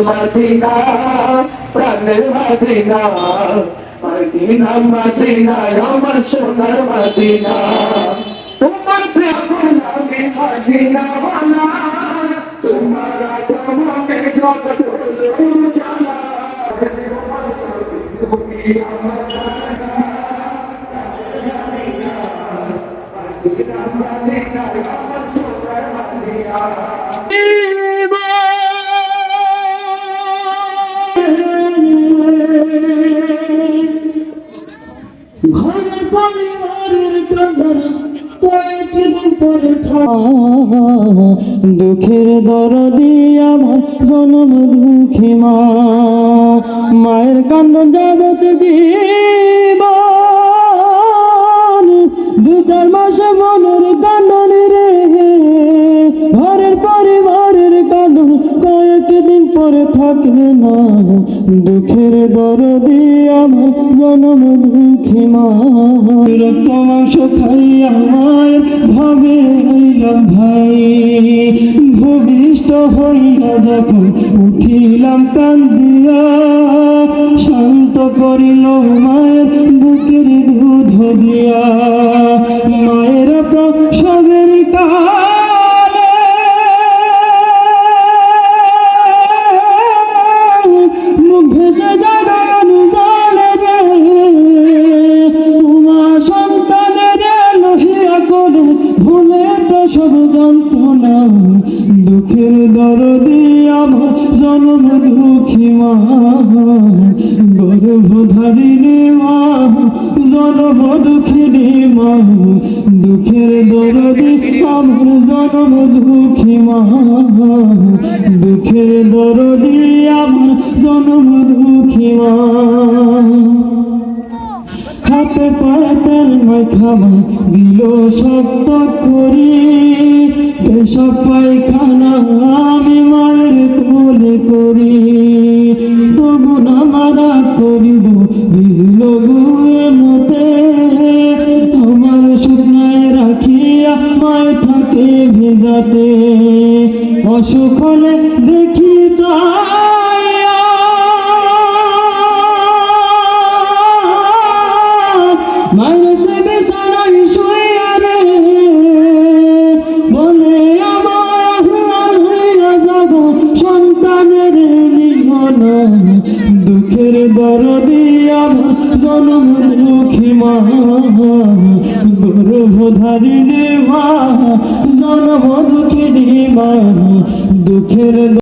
Medina প্রাণের Medina Medina Medina আমার সোনার মদিনা তোমার প্রেম আমি মদিনা বানা তোমার তোমাকে যত জানা তুমি আমার মদিনা মদিনা আমার সোনার মদিনা ঘর পরিবারের কান্না কয়েকদিন পরে দুঃখের দরদি আমার জনম দুঃখী মা মায়ের কান্দন যাবত জীবন 2-4 মাসে মনের কান্দন রে ঘরের পরিবারের কান্দন কয়েকদিন পরে থাকবে না দুঃখের দরদি আমার জনম দুঃখী মা রক্ত মাংস খাইয়া মায়ের ভাবে হইলাম ভাই ভূমিষ্ঠ হইয়া যখন উঠিলাম কান্দিয়া শান্ত করিল মায়ের বুকের দুধ দিয়া মায়ের প্রসবের কালে মুখ ভেসে দাঁড়ান জানে রে উমা সন্তানের লোহিয়া করে ভুলে প্রসব যন্ত্রণা দুঃখের দরদি আমার জনম দুঃখী মা গর্ভধারিণী মা জনম দুঃখিনী মা দুঃখের দরদি আমার জনম দুঃখী মা দুঃখের দরদি আমার জনম দুঃখী মা হাতে পাতার মাখামা দিল শক্ত করি পেশাব পায়খানা আমি মায়ের কোলে করি তবু না মারা করিব ভিজল গুয়ে মতে আমার শুকনায় রাখিয়া মায় থাকে ভিজাতে অসুখ হলে দেখি চাইয়া মায়ের সে বিছানায় শুইয়া রে বলে আমার হইয়া যাব সন্তানের নিমনা দুঃখের দরদি আমার জনম দুঃখী মা গর্ভধারিণী মা জনম দুঃখিনী মা দুঃখের